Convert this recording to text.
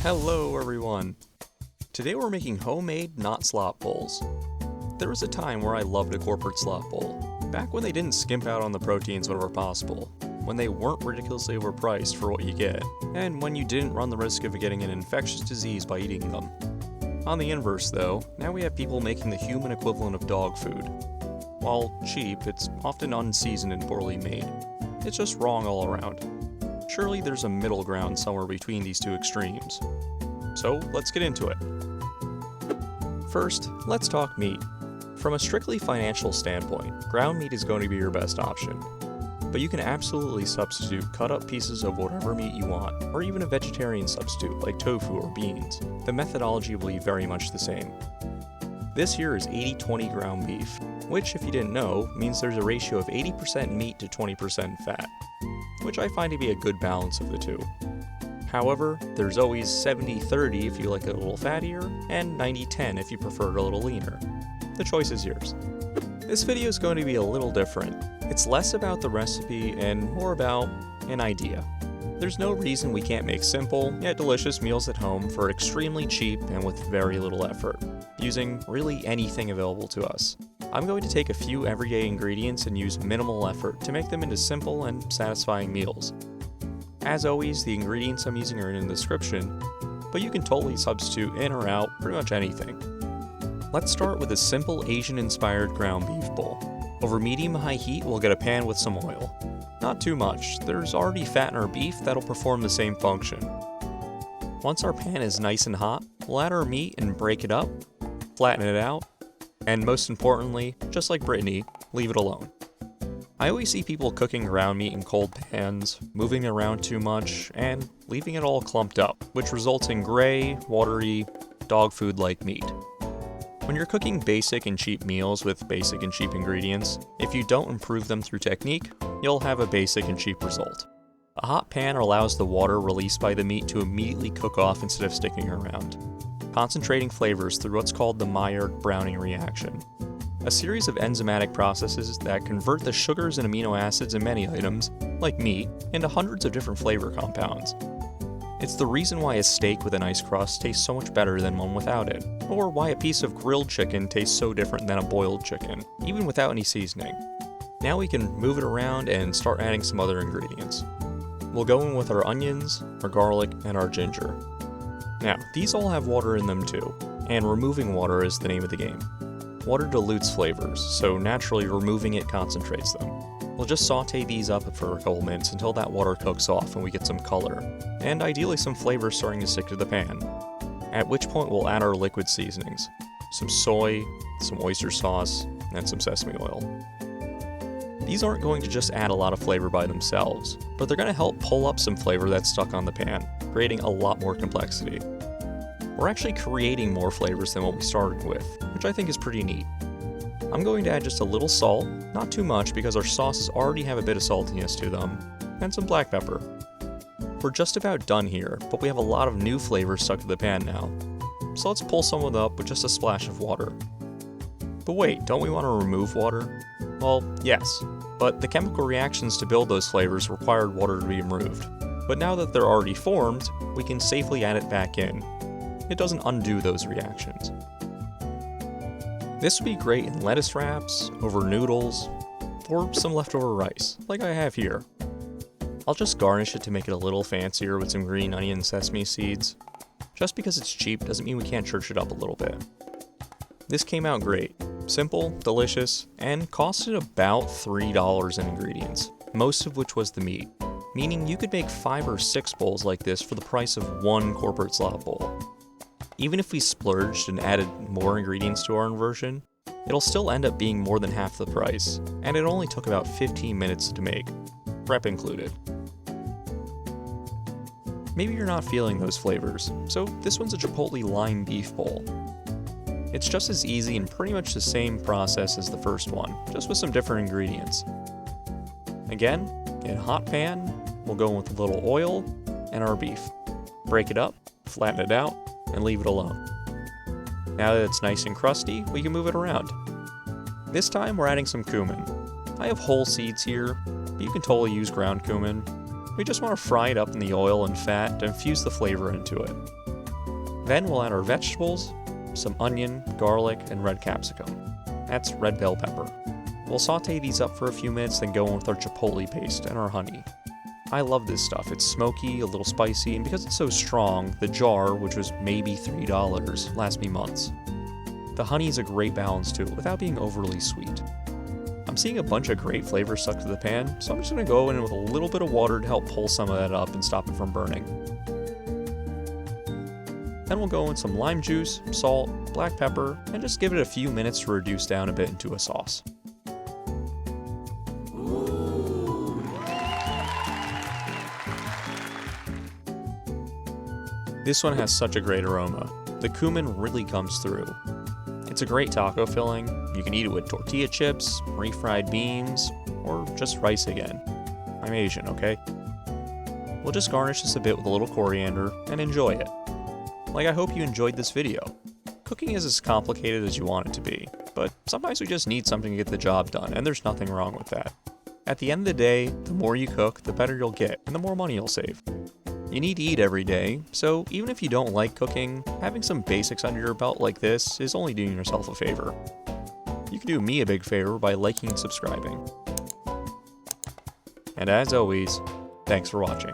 Hello everyone! Today we're making homemade Not-Slop Bowls. There was a time where I loved a corporate slop bowl, back when they didn't skimp out on the proteins whenever possible, when they weren't ridiculously overpriced for what you get, and when you didn't run the risk of getting an infectious disease by eating them. On the inverse though, now we have people making the human equivalent of dog food. While cheap, it's often unseasoned and poorly made. It's just wrong all around. Surely there's a middle ground somewhere between these two extremes. So let's get into it. First, let's talk meat. From a strictly financial standpoint, ground meat is going to be your best option. But you can absolutely substitute cut up pieces of whatever meat you want, or even a vegetarian substitute like tofu or beans. The methodology will be very much the same. This here is 80-20 ground beef, which if you didn't know, means there's a ratio of 80% meat to 20% fat, which I find to be a good balance of the two. However, there's always 70-30 if you like it a little fattier, and 90-10 if you prefer it a little leaner. The choice is yours. This video is going to be a little different. It's less about the recipe and more about an idea. There's no reason we can't make simple, yet delicious meals at home for extremely cheap and with very little effort, using really anything available to us. I'm going to take a few everyday ingredients and use minimal effort to make them into simple and satisfying meals. As always, the ingredients I'm using are in the description, but you can totally substitute in or out pretty much anything. Let's start with a simple Asian-inspired ground beef bowl. Over medium-high heat, we'll get a pan with some oil. Not too much, there's already fat in our beef that'll perform the same function. Once our pan is nice and hot, we'll add our meat and break it up, flatten it out, and most importantly, just like Brittany, leave it alone. I always see people cooking ground meat in cold pans, moving it around too much, and leaving it all clumped up, which results in gray, watery, dog food-like meat. When you're cooking basic and cheap meals with basic and cheap ingredients, if you don't improve them through technique, you'll have a basic and cheap result. A hot pan allows the water released by the meat to immediately cook off instead of sticking around, concentrating flavors through what's called the Maillard-Browning reaction, a series of enzymatic processes that convert the sugars and amino acids in many items, like meat, into hundreds of different flavor compounds. It's the reason why a steak with a nice crust tastes so much better than one without it, or why a piece of grilled chicken tastes so different than a boiled chicken, even without any seasoning. Now we can move it around and start adding some other ingredients. We'll go in with our onions, our garlic, and our ginger. Now, these all have water in them too, and removing water is the name of the game. Water dilutes flavors, so naturally removing it concentrates them. We'll just saute these up for a couple minutes until that water cooks off and we get some color, and ideally some flavor starting to stick to the pan. At which point we'll add our liquid seasonings. Some soy, some oyster sauce, and some sesame oil. These aren't going to just add a lot of flavor by themselves, but they're going to help pull up some flavor that's stuck on the pan, creating a lot more complexity. We're actually creating more flavors than what we started with, which I think is pretty neat. I'm going to add just a little salt, not too much because our sauces already have a bit of saltiness to them, and some black pepper. We're just about done here, but we have a lot of new flavors stuck to the pan now. So let's pull some of them up with just a splash of water. But wait, don't we want to remove water? Well, yes, but the chemical reactions to build those flavors required water to be removed. But now that they're already formed, we can safely add it back in. It doesn't undo those reactions. This would be great in lettuce wraps, over noodles, or some leftover rice, like I have here. I'll just garnish it to make it a little fancier with some green onion and sesame seeds. Just because it's cheap doesn't mean we can't church it up a little bit. This came out great. Simple, delicious, and costed about $3 in ingredients, most of which was the meat, meaning you could make 5 or 6 bowls like this for the price of one corporate slop bowl. Even if we splurged and added more ingredients to our own version, it'll still end up being more than half the price, and it only took about 15 minutes to make, prep included. Maybe you're not feeling those flavors, so this one's a Chipotle lime beef bowl. It's just as easy and pretty much the same process as the first one, just with some different ingredients. Again, in a hot pan, we'll go in with a little oil and our beef. Break it up, flatten it out, and leave it alone. Now that it's nice and crusty, we can move it around. This time we're adding some cumin. I have whole seeds here, but you can totally use ground cumin. We just want to fry it up in the oil and fat to infuse the flavor into it. Then we'll add our vegetables, some onion, garlic, and red capsicum. That's red bell pepper. We'll saute these up for a few minutes, then go in with our chipotle paste and our honey. I love this stuff. It's smoky, a little spicy, and because it's so strong, the jar, which was maybe $3, lasts me months. The honey is a great balance to it without being overly sweet. I'm seeing a bunch of great flavors stuck to the pan, so I'm just going to go in with a little bit of water to help pull some of that up and stop it from burning. Then we'll go in with some lime juice, salt, black pepper, and just give it a few minutes to reduce down a bit into a sauce. This one has such a great aroma. The cumin really comes through. It's a great taco filling. You can eat it with tortilla chips, refried beans, or just rice again. I'm Asian, okay? We'll just garnish this a bit with a little coriander and enjoy it. Like, I hope you enjoyed this video. Cooking is as complicated as you want it to be, but sometimes we just need something to get the job done, and there's nothing wrong with that. At the end of the day, the more you cook, the better you'll get, and the more money you'll save. You need to eat every day, so even if you don't like cooking, having some basics under your belt like this is only doing yourself a favor. You can do me a big favor by liking and subscribing. And as always, thanks for watching.